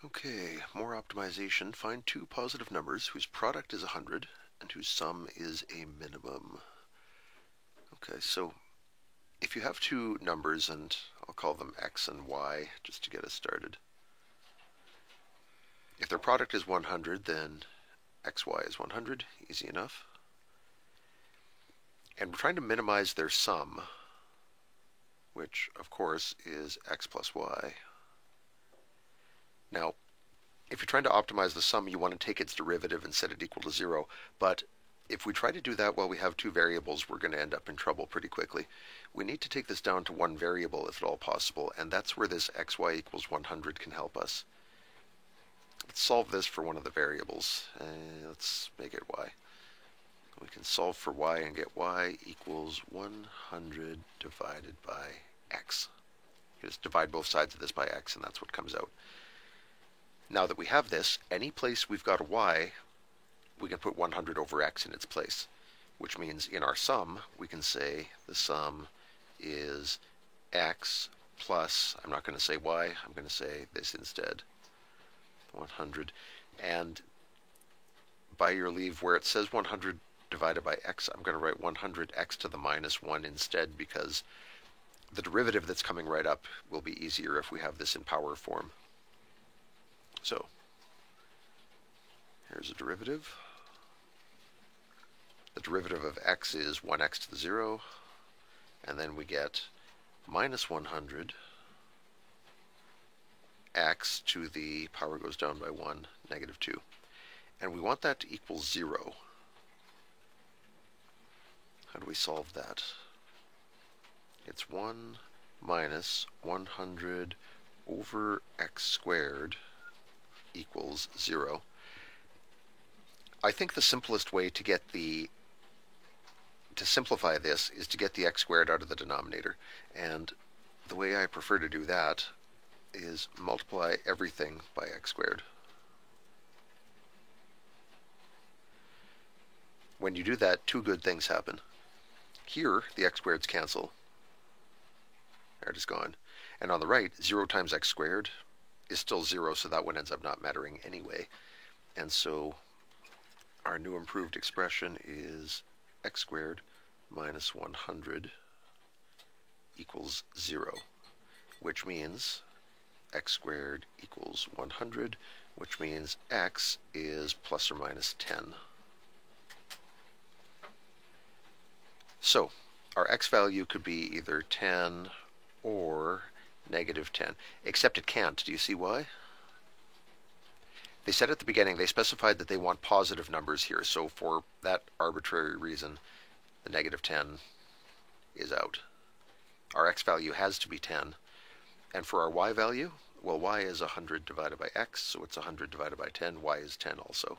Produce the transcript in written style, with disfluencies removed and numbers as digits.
Okay, more optimization. Find two positive numbers whose product is 100 and whose sum is a minimum. Okay, so if you have two numbers, and I'll call them x and y just to get us started. If their product is 100, then xy is 100, easy enough. And we're trying to minimize their sum, which of course is x plus y. Now, if you're trying to optimize the sum, you want to take its derivative and set it equal to 0, but if we try to do that while we have two variables, we're going to end up in trouble pretty quickly. We need to take this down to one variable if at all possible, and that's where this xy equals 100 can help us. Let's solve this for one of the variables. Let's make it y. We can solve for y and get y equals 100 divided by x. Just divide both sides of this by x, and that's what comes out. Now that we have this, any place we've got a y, we can put 100 over x in its place, which means in our sum, we can say the sum is x plus, I'm not going to say y, I'm going to say this instead, 100. And by your leave, where it says 100 divided by x, I'm going to write 100x to the minus 1 instead, because the derivative that's coming right up will be easier if we have this in power form. So here's a derivative. The derivative of x is 1x to the 0, and then we get minus 100 x to the power goes down by 1, negative 2. And we want that to equal 0. How do we solve that? It's 1 minus 100 over x squared equals 0. I think the simplest way to simplify this is to get the x squared out of the denominator. And the way I prefer to do that is multiply everything by x squared. When you do that, two good things happen. Here, the x squareds cancel. There it is gone. And on the right, 0 times x squared is still 0, so that one ends up not mattering anyway. And so our new improved expression is x squared minus 100 equals 0, which means x squared equals 100, which means x is plus or minus 10. So our x value could be either 10 or negative 10, except it can't. Do you see why? They said at the beginning, they specified that they want positive numbers here, so for that arbitrary reason, the negative 10 is out. Our x value has to be 10, and for our y value, well, y is 100 divided by x, so it's 100 divided by 10, y is 10 also.